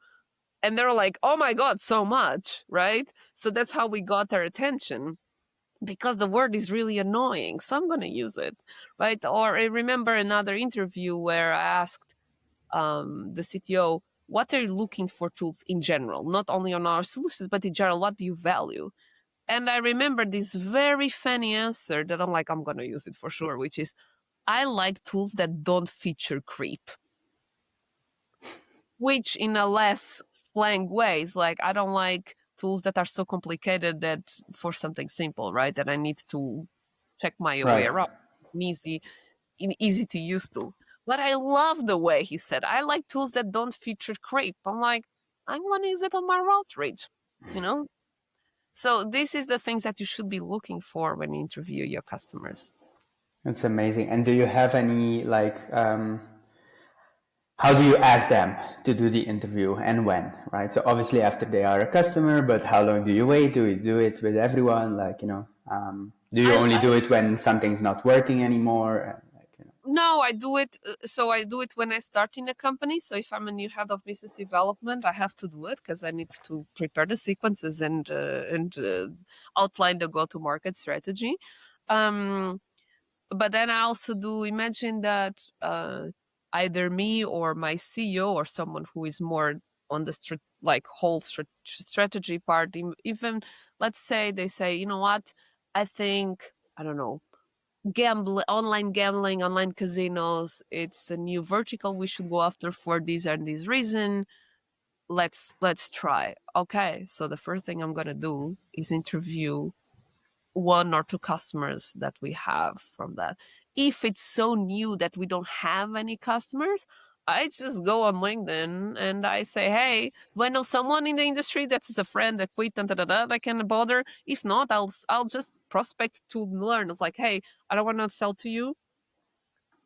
And they're like, oh my God, so much, right? So that's how we got their attention, because the word is really annoying. So I'm going to use it, right? Or I remember another interview where I asked the CTO, what are you looking for tools in general? Not only on our solutions, but in general, what do you value? And I remember this very funny answer that I'm like, I'm going to use it for sure, which is, I like tools that don't feature creep. Which in a less slang way is like, I don't like tools that are so complicated that for something simple, right? That I need to check my way Right. around. Easy to use tool. But I love the way he said, I like tools that don't feature creep. I'm like, I want to use it on my route reach, you know? So this is the things that you should be looking for when you interview your customers. That's amazing. And do you have any how do you ask them to do the interview and when, right? So obviously after they are a customer, but how long do you wait? Do you do it with everyone? Do you only do it when something's not working anymore? No, I do it. So I do it when I start in a company. So if I'm a new head of business development, I have to do it because I need to prepare the sequences and outline the go-to-market strategy. Um, but then I also do imagine that either me or my CEO or someone who is more on the whole strategy part, even let's say they say, you know what, I think, I don't know, online gambling, online casinos, it's a new vertical we should go after for this and this reason. Let's try. Okay, so the first thing I'm gonna do is interview one or two customers that we have from that. If it's so new that we don't have any customers, I just go on LinkedIn and I say, hey, do I know someone in the industry that is a friend that quit and that I can bother? If not, I'll just prospect to learn. It's like, hey, I don't want to sell to you,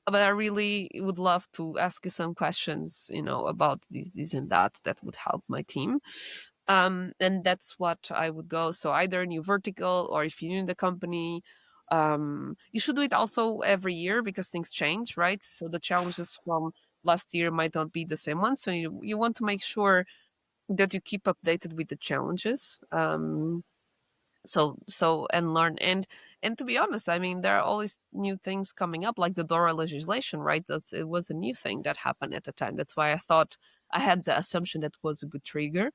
but I really would love to ask you some questions, about this and that would help my team. And that's what I would go. So either a new vertical, or if you're in the company, you should do it also every year because things change, right? So the challenges from last year might not be the same one. So you want to make sure that you keep updated with the challenges. So and learn, and to be honest, I mean, there are always new things coming up, like the DORA legislation, right? It was a new thing that happened at the time. That's why I thought, I had the assumption that was a good trigger.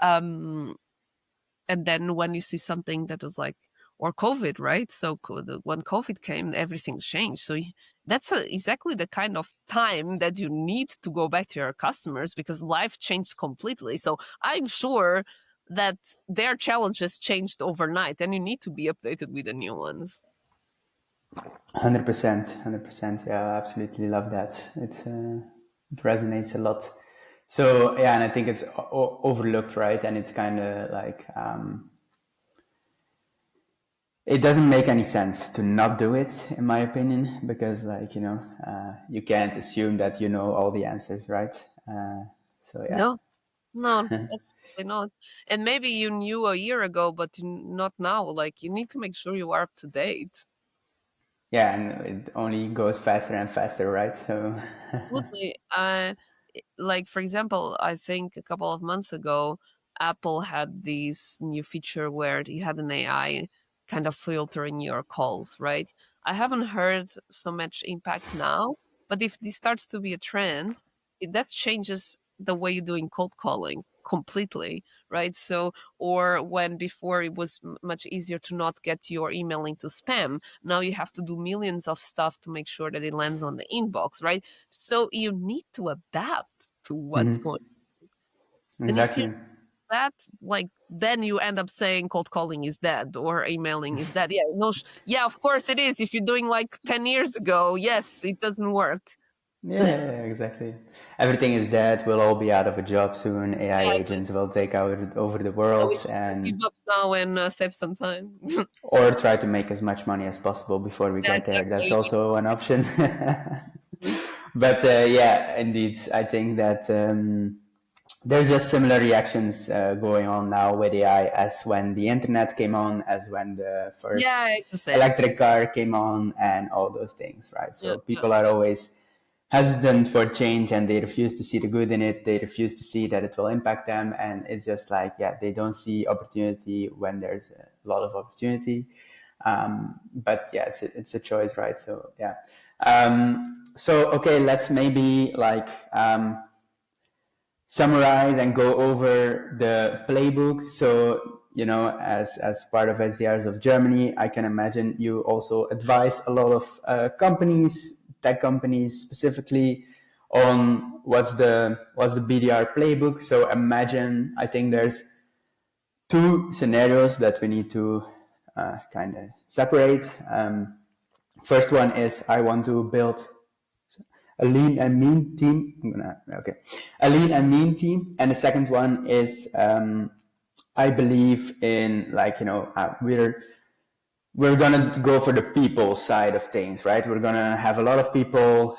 um and then when you see something that is like, or COVID, right? So when COVID came, everything changed. So that's exactly the kind of time that you need to go back to your customers, because life changed completely. So I'm sure that their challenges changed overnight, and you need to be updated with the new ones. 100%, 100%. Yeah, I absolutely love that. It resonates a lot. So yeah, and I think it's overlooked, right? And it's kind of like it doesn't make any sense to not do it, in my opinion, because you can't assume that you know all the answers, right? So yeah. No, no, absolutely not. And maybe you knew a year ago, but not now. Like, you need to make sure you are up to date. Yeah, and it only goes faster and faster, right? So Absolutely. Like, for example, I think a couple of months ago, Apple had this new feature where you had an AI kind of filtering your calls, right? I haven't heard so much impact now, but if this starts to be a trend, that changes the way you're doing cold calling completely, right? So, or when before it was much easier to not get your email into spam, now you have to do millions of stuff to make sure that it lands on the inbox, right? So you need to adapt to what's going. And if you Exactly. that, like, then you end up saying cold calling is dead or emailing is dead. Yeah, no, yeah, of course it is. If you're doing like 10 years ago, yes, it doesn't work. Yeah, exactly. Everything is dead. We'll all be out of a job soon. AI Yeah, agents will take over the so we world, should just give and up now and save some time. or try to make as much money as possible before we Yeah, get there. That's exactly. also an option. Mhm. But yeah, indeed, I think that there's just similar reactions going on now with AI as when the internet came on, as when the Yeah, first it's the same. electric car came on, and all those things, right? Yeah, So yeah, people are always hesitant for change, and they refuse to see the good in it. They refuse to see that it will impact them, and it's just like, yeah, they don't see opportunity when there's a lot of opportunity. But yeah, it's a choice, right? So yeah. So okay, let's maybe like summarize and go over the playbook. So, as part of SDRs of Germany, I can imagine you also advise a lot of companies, tech companies specifically, on what's the BDR playbook. So imagine, I think there's two scenarios that we need to kind of separate. First one is I want to build a lean and mean team. A lean and mean team. And the second one is I believe in, like, we're gonna go for the people side of things, right? We're gonna have a lot of people.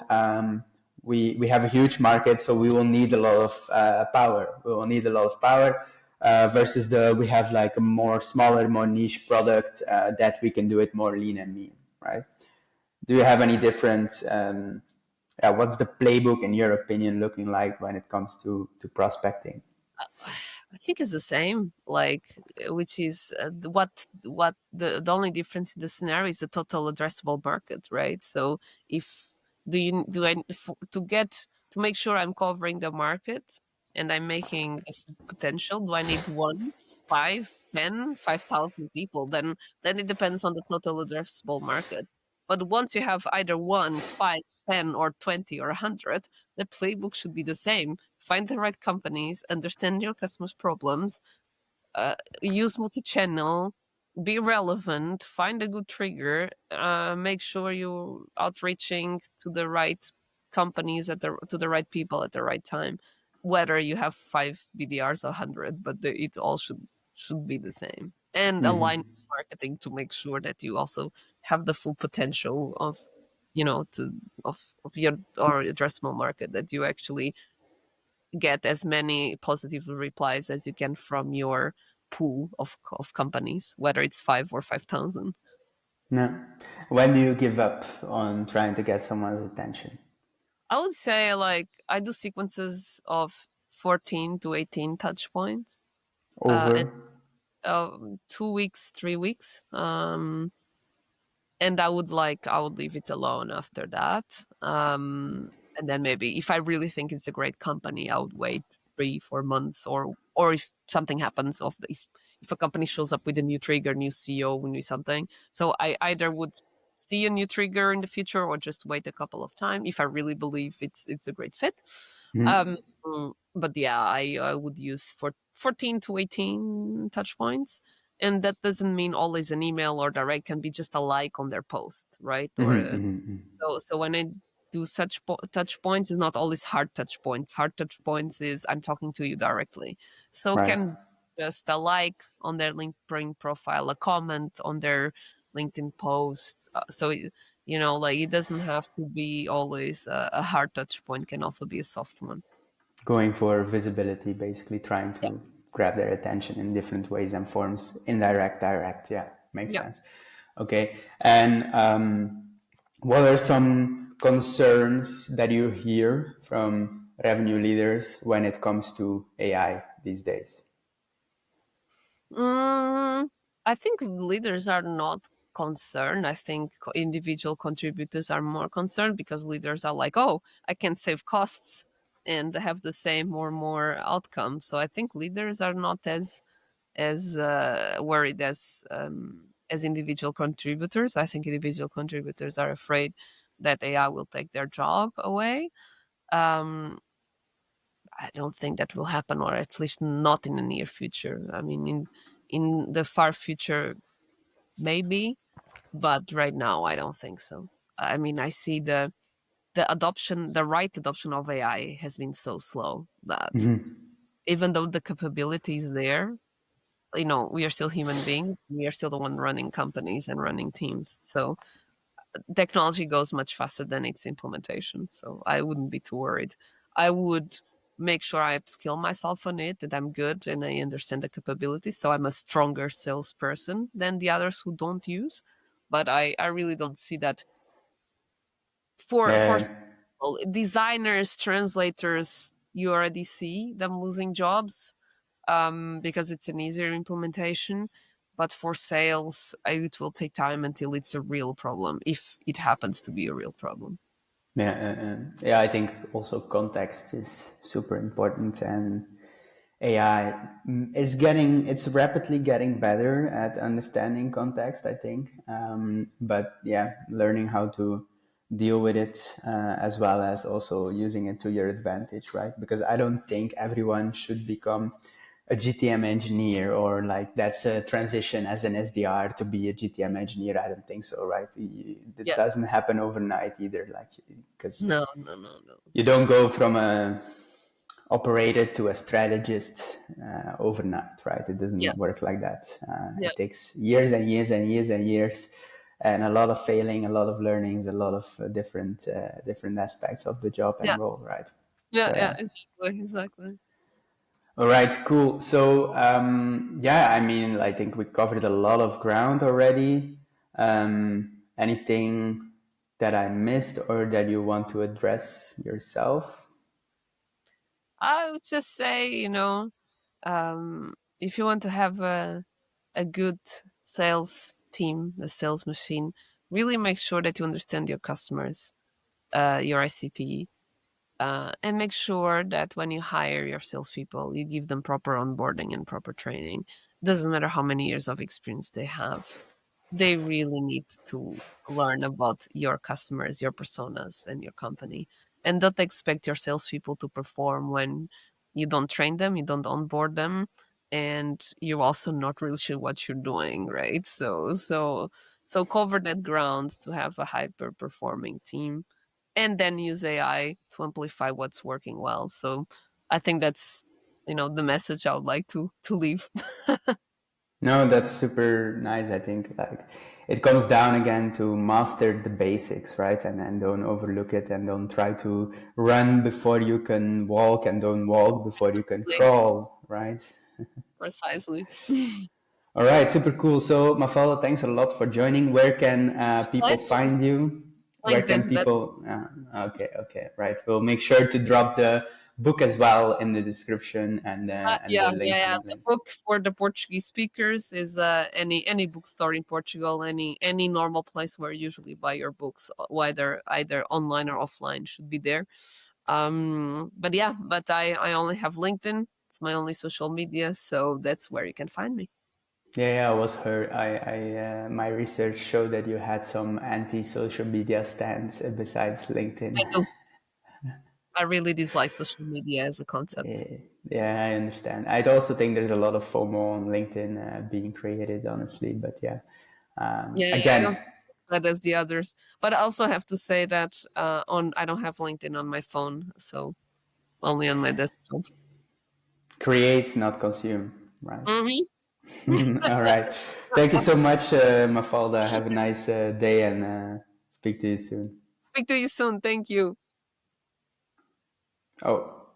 We have a huge market, so we will need a lot of power. We will need a lot of power versus we have like a more smaller, more niche product that we can do it more lean and mean, right? Do you have any different? What's the playbook, in your opinion, looking like when it comes to prospecting? I think it's the same, like, which is what the only difference in the scenario is the total addressable market, right? So if do you do I to get to make sure I'm covering the market and I'm making the full potential, do I need one, five, 10, 5,000 people? Then it depends on the total addressable market. But once you have either one, five, 10, or 20 or 100, the playbook should be the same. Find the right companies, understand your customers' problems, use multi-channel, be relevant, find a good trigger, make sure you're outreaching to the right companies to the right people at the right time. Whether you have 5 BDRs or 100, but it all should be the same. And align marketing to make sure that you also have the full potential of to of your or addressable market, that you actually get as many positive replies as you can from your pool of companies, whether it's 5 or 5,000. No. When do you give up on trying to get someone's attention? I would say, like, I do sequences of 14 to 18 touch points, and Over? 2 weeks, 3 weeks. And I would leave it alone after that. And then maybe if I really think it's a great company, I would wait 3 4 months, or if something happens if a company shows up with a new trigger, new CEO, new something. So I either would see a new trigger in the future or just wait a couple of time if I really believe it's a great fit. Um, but yeah, I would use for 14 to 18 touch points, and that doesn't mean always an email or direct, can be just a like on their post, right? So when I do such touch points, is not always hard touch points. Hard touch points is I'm talking to you directly. So Right. can just a like on their LinkedIn profile, a comment on their LinkedIn post. Like, it doesn't have to be always a hard touch point. Can also be a soft one. Going for visibility, basically trying Yeah, to grab their attention in different ways and forms, indirect, direct. Yeah, makes yeah. sense. Okay. And what are some concerns that you hear from revenue leaders when it comes to AI these days? Mm, I think leaders are not concerned. I think individual contributors are more concerned because leaders are like, oh, I can save costs and have the same or more outcome. So I think leaders are not as worried as individual contributors. I think individual contributors are afraid that AI will take their job away. Um, I don't think that will happen, or at least not in the near future. I mean, in the far future, maybe, but right now, I don't think so. I mean, I see the right adoption of AI has been so slow that even though the capability is there, we are still human beings. We are still the one running companies and running teams. So technology goes much faster than its implementation. So I wouldn't be too worried. I would make sure I upskill myself on it, that I'm good and I understand the capabilities. So I'm a stronger salesperson than the others who don't use. But I really don't see that for Yeah. designers, translators. You already see them losing jobs because it's an easier implementation. But for sales, it will take time until it's a real problem, if it happens to be a real problem. Yeah, I think also context is super important, and AI it's rapidly getting better at understanding context, I think. But yeah, learning how to deal with it, as well as also using it to your advantage, right? Because I don't think everyone should become a GTM engineer, or like that's a transition as an SDR to be a GTM engineer. I don't think so, right? It Yeah. doesn't happen overnight either, like, because No, no, no, no. you don't go from a operator to a strategist overnight, right? It Yeah. doesn't work like that. Yeah. It takes years and years and years and years, and a lot of failing, a lot of learnings, a lot of different aspects of the job Yeah. and role, right? Yeah. So Yeah. yeah. Exactly. Exactly. All right, cool. So yeah, I mean, I think we covered a lot of ground already. Anything that I missed or that you want to address yourself? I would just say, if you want to have a good sales team, a sales machine, really make sure that you understand your customers, your ICP, and make sure that when you hire your salespeople, you give them proper onboarding and proper training. Doesn't matter how many years of experience they have. They really need to learn about your customers, your personas, and your company. And don't expect your salespeople to perform when you don't train them, you don't onboard them, and you're also not really sure what you're doing, right? So cover that ground to have a hyper performing team, and then use AI to amplify what's working well. So I think that's the message I would like to leave. No, that's super nice. I think like it comes down again to master the basics, right? And don't overlook it, and don't try to run before you can walk, and don't walk before you can crawl, right? Precisely. All right, super cool. So Mafalda, thanks a lot for joining. Where can people Pleasure. find you? Where can LinkedIn. That's people? Okay, right. We'll make sure to drop the book as well in the description, and the yeah, link yeah, to yeah. the The link. book for the Portuguese speakers is any bookstore in Portugal, any normal place where you usually buy your books, whether either online or offline, should be there. But yeah, but I only have LinkedIn. It's my only social media, so that's where you can find me. Yeah, I was heard. My research showed that you had some anti-social media stands besides LinkedIn. I do. I really dislike social media as a concept. Yeah, I understand. I also think there's a lot of FOMO on LinkedIn being created, honestly. But yeah, Yeah, yeah, I don't again, that as the others. But I also have to say that on I don't have LinkedIn on my phone, so only on my desktop. create, not consume, right? Hmm. All right. Thank you so much, Mafalda. Have a nice day, and speak to you soon. Speak to you soon. Thank you. Oh.